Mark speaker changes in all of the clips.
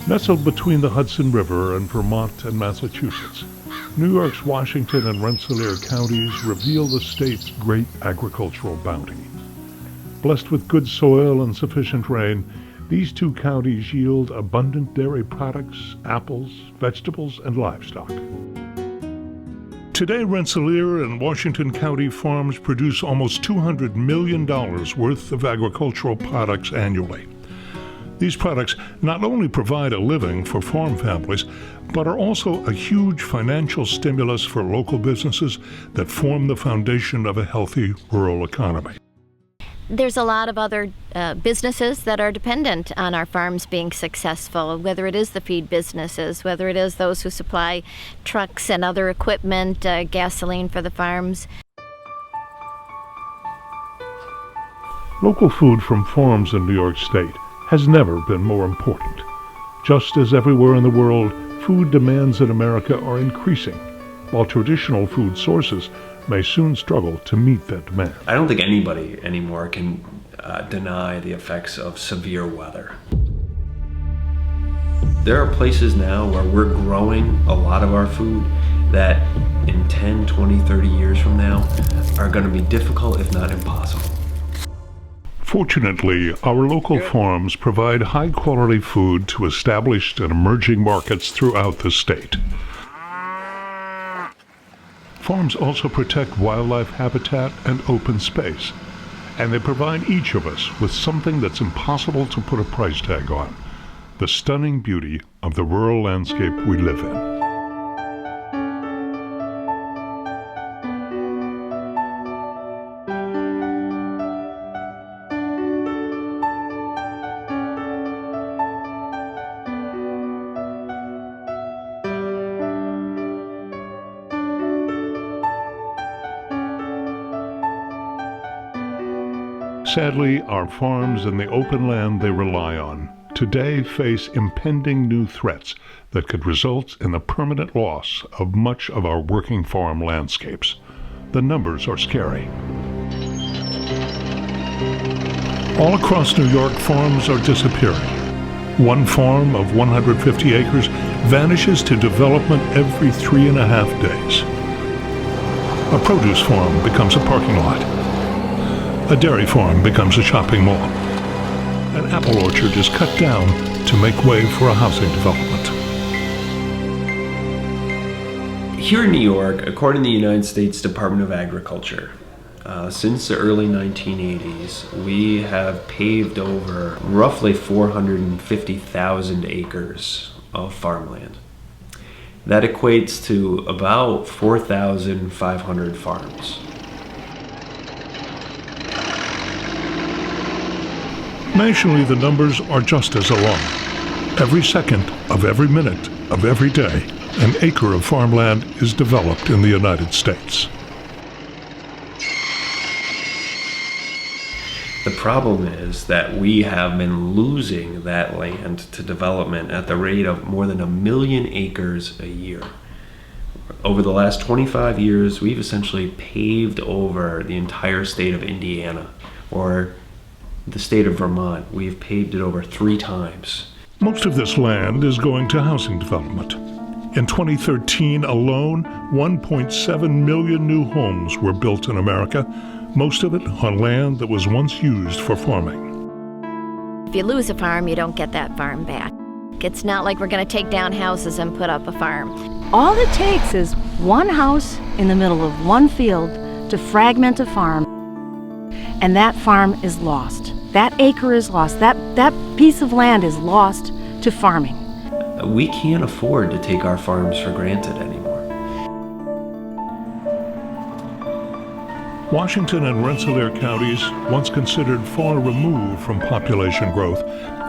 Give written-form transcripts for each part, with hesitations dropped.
Speaker 1: Nestled between the Hudson River and Vermont and Massachusetts, New York's Washington and Rensselaer counties reveal the state's great agricultural bounty. Blessed with good soil and sufficient rain, these two counties yield abundant dairy products, apples, vegetables, and livestock. Today, Rensselaer and Washington County farms produce almost $200 million worth of agricultural products annually. These products not only provide a living for farm families, but are also a huge financial stimulus for local businesses that form the foundation of a healthy rural economy.
Speaker 2: There's a lot of other businesses that are dependent on our farms being successful, whether it is the feed businesses, whether it is those who supply trucks and other equipment, gasoline for the farms.
Speaker 1: Local food from farms in New York State has never been more important. Just as everywhere in the world, food demands in America are increasing, while traditional food sources may soon struggle to meet that demand.
Speaker 3: I don't think anybody anymore can deny the effects of severe weather. There are places now where we're growing a lot of our food that in 10, 20, 30 years from now are going to be difficult, if not impossible.
Speaker 1: Fortunately, our local farms provide high-quality food to established and emerging markets throughout the state. Farms also protect wildlife habitat and open space, and they provide each of us with something that's impossible to put a price tag on: the stunning beauty of the rural landscape we live in. Sadly, our farms and the open land they rely on today face impending new threats that could result in the permanent loss of much of our working farm landscapes. The numbers are scary. All across New York, farms are disappearing. One farm of 150 acres vanishes to development every 3.5 days. A produce farm becomes a parking lot. A dairy farm becomes a shopping mall. An apple orchard is cut down to make way for a housing development.
Speaker 3: Here in New York, according to the United States Department of Agriculture, since the early 1980s, we have paved over roughly 450,000 acres of farmland. That equates to about 4,500 farms.
Speaker 1: Nationally, the numbers are just as alarming. Every second of every minute of every day, an acre of farmland is developed in the United States.
Speaker 3: The problem is that we have been losing that land to development at the rate of more than 1 million acres a year. Over the last 25 years, we've essentially paved over the entire state of Indiana, or the state of Vermont. We've paved it over 3 times.
Speaker 1: Most of this land is going to housing development. In 2013 alone, 1.7 million new homes were built in America, most of it on land that was once used for farming.
Speaker 2: If you lose a farm, you don't get that farm back. It's not like we're going to take down houses and put up a farm.
Speaker 4: All it takes is one house in the middle of one field to fragment a farm, and that farm is lost. That acre is lost. That piece of land is lost to farming.
Speaker 3: We can't afford to take our farms for granted anymore.
Speaker 1: Washington and Rensselaer counties, once considered far removed from population growth,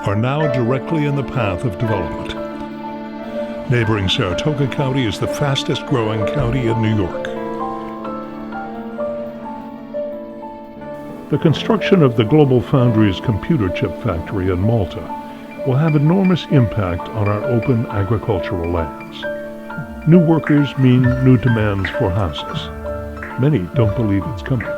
Speaker 1: are now directly in the path of development. Neighboring Saratoga County is the fastest growing county in New York. The construction of the GlobalFoundries computer chip factory in Malta will have enormous impact on our open agricultural lands. New workers mean new demands for houses. Many don't believe it's coming.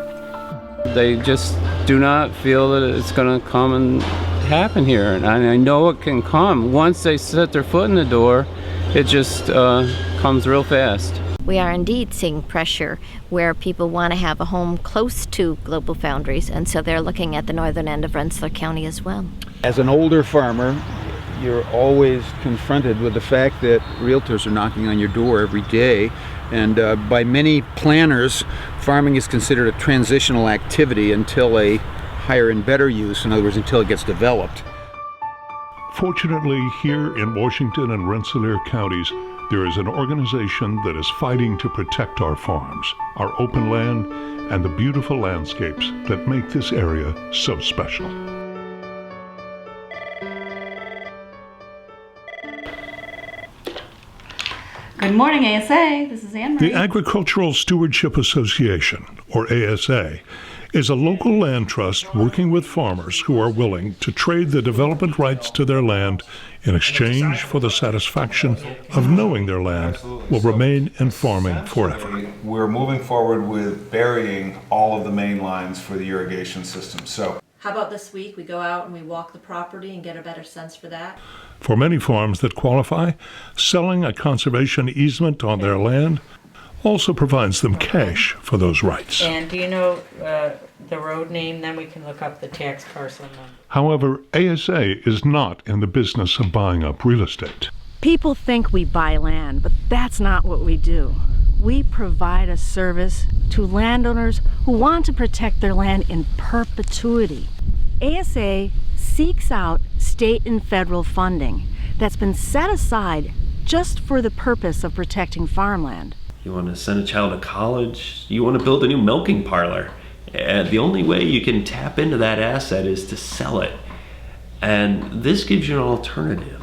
Speaker 5: They just do not feel that it's going to come and happen here, and I know it can come. Once they set their foot in the door, it just comes real fast.
Speaker 2: We are indeed seeing pressure where people want to have a home close to Global Foundries, and so they're looking at the northern end of Rensselaer County as well.
Speaker 6: As an older farmer, you're always confronted with the fact that realtors are knocking on your door every day, and by many planners, farming is considered a transitional activity until a higher and better use, in other words, until it gets developed.
Speaker 1: Fortunately, here in Washington and Rensselaer counties, there is an organization that is fighting to protect our farms, our open land, and the beautiful landscapes that make this area so special.
Speaker 7: Good morning, ASA. This is Anne Marie.
Speaker 1: The Agricultural Stewardship Association, or ASA, is a local land trust working with farmers who are willing to trade the development rights to their land in exchange for the satisfaction of knowing their land will remain in farming forever.
Speaker 8: We're moving forward with burying all of the main lines for the irrigation system. So,
Speaker 7: how about this week we go out and we walk the property and get a better sense for that?
Speaker 1: For many farms that qualify, selling a conservation easement on their land also provides them cash for those rights.
Speaker 9: And do you know the road name? Then we can look up the tax parcel number.
Speaker 1: However, ASA is not in the business of buying up real estate.
Speaker 4: People think we buy land, but that's not what we do. We provide a service to landowners who want to protect their land in perpetuity. ASA seeks out state and federal funding that's been set aside just for the purpose of protecting farmland.
Speaker 3: You want to send a child to college, you want to build a new milking parlor. And the only way you can tap into that asset is to sell it. And this gives you an alternative.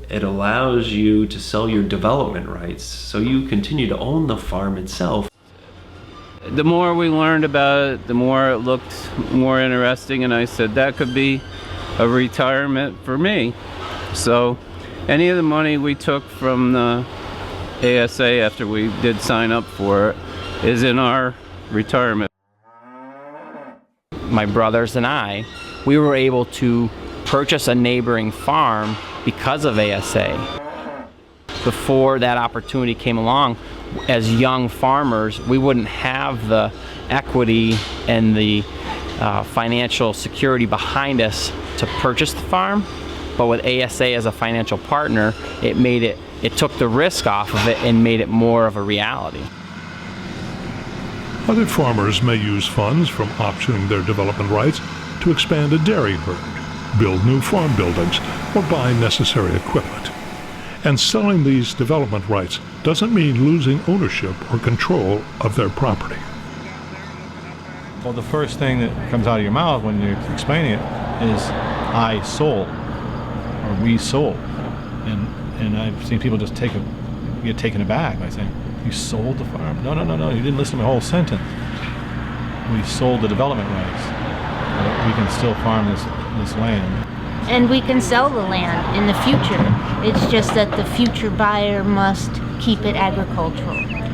Speaker 3: It allows you to sell your development rights so you continue to own the farm itself.
Speaker 5: The more we learned about it, the more it looked more interesting, and I said that could be a retirement for me. So any of the money we took from the ASA after we did sign up for it is in our retirement.
Speaker 10: My brothers and I, we were able to purchase a neighboring farm because of ASA. Before that opportunity came along, as young farmers, we wouldn't have the equity and the financial security behind us to purchase the farm. But with ASA as a financial partner, it took the risk off of it and made it more of a reality.
Speaker 1: Other farmers may use funds from optioning their development rights to expand a dairy herd, build new farm buildings, or buy necessary equipment. And selling these development rights doesn't mean losing ownership or control of their property.
Speaker 11: Well, the first thing that comes out of your mouth when you're explaining it is, I sold, or we sold. And I've seen people just get taken aback by saying, you sold the farm? No, you didn't listen to my whole sentence. We sold the development rights. We can still farm this land.
Speaker 12: And we can sell the land in the future. It's just that the future buyer must keep it agricultural.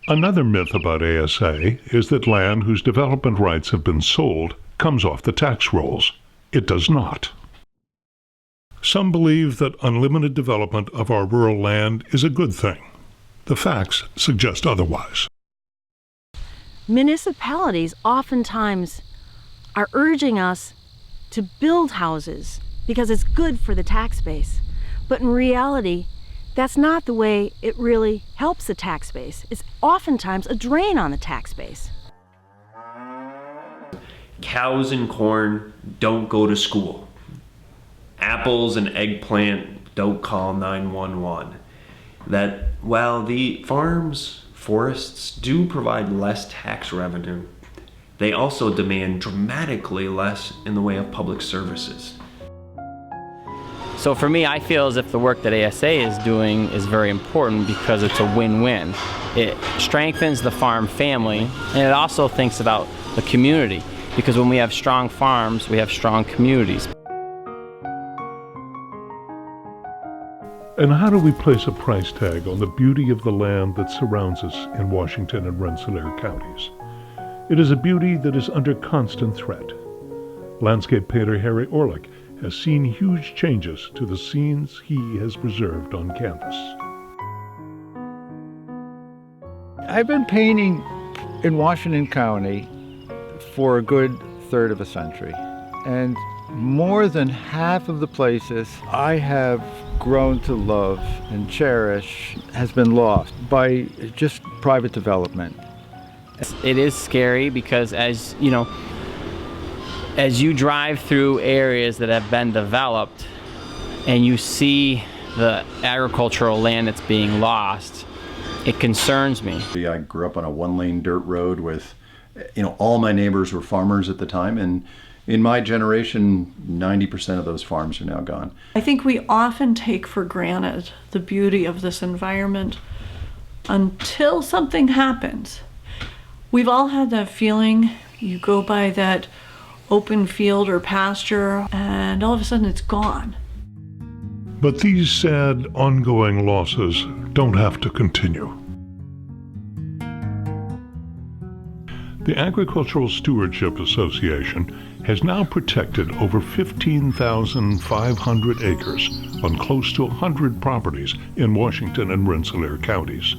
Speaker 1: Another myth about ASA is that land whose development rights have been sold comes off the tax rolls. It does not. Some believe that unlimited development of our rural land is a good thing. The facts suggest otherwise.
Speaker 4: Municipalities oftentimes are urging us to build houses because it's good for the tax base. But in reality, that's not the way it really helps the tax base. It's oftentimes a drain on the tax base.
Speaker 3: Cows and corn don't go to school. Apples and eggplant don't call 911. That while the farms, forests do provide less tax revenue, they also demand dramatically less in the way of public services.
Speaker 10: So for me, I feel as if the work that ASA is doing is very important because it's a win-win. It strengthens the farm family, and it also thinks about the community, because when we have strong farms, we have strong communities.
Speaker 1: And how do we place a price tag on the beauty of the land that surrounds us in Washington and Rensselaer counties? It is a beauty that is under constant threat. landscape painter Harry Orlick has seen huge changes to the scenes he has preserved on canvas.
Speaker 6: I've been painting in Washington County for a good third of a century, and more than half of the places I have grown to love and cherish has been lost by just private development.
Speaker 10: It is scary because as you drive through areas that have been developed and you see the agricultural land that's being lost, it concerns me.
Speaker 13: I grew up on a one-lane dirt road with, all my neighbors were farmers at the time, and in my generation, 90% of those farms are now gone.
Speaker 14: I think we often take for granted the beauty of this environment until something happens. We've all had that feeling. You go by that open field or pasture and all of a sudden it's gone.
Speaker 1: But these sad, ongoing losses don't have to continue. The Agricultural Stewardship Association has now protected over 15,500 acres on close to 100 properties in Washington and Rensselaer counties.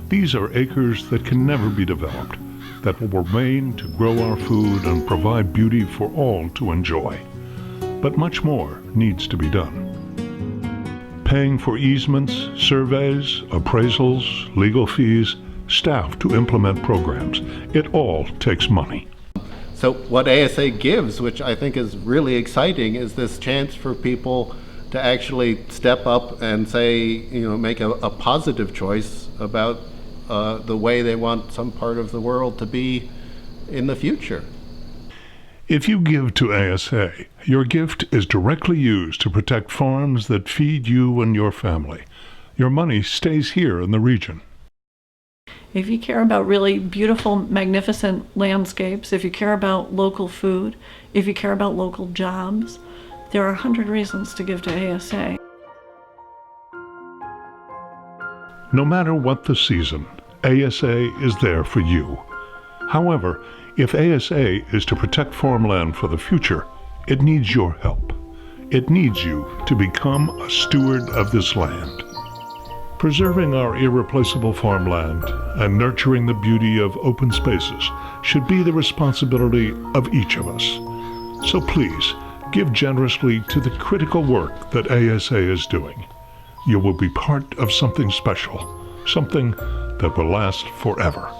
Speaker 1: These are acres that can never be developed, that will remain to grow our food and provide beauty for all to enjoy. But much more needs to be done. Paying for easements, surveys, appraisals, legal fees, staff to implement programs, it all takes money.
Speaker 15: So what ASA gives, which I think is really exciting, is this chance for people to actually step up and say, make a positive choice about the way they want some part of the world to be in the future.
Speaker 1: If you give to ASA, your gift is directly used to protect farms that feed you and your family. Your money stays here in the region.
Speaker 14: If you care about really beautiful, magnificent landscapes, if you care about local food, if you care about local jobs, there are 100 reasons to give to ASA.
Speaker 1: No matter what the season, ASA is there for you. However, if ASA is to protect farmland for the future, it needs your help. It needs you to become a steward of this land. Preserving our irreplaceable farmland and nurturing the beauty of open spaces should be the responsibility of each of us. So please, give generously to the critical work that ASA is doing. You will be part of something special, something that will last forever.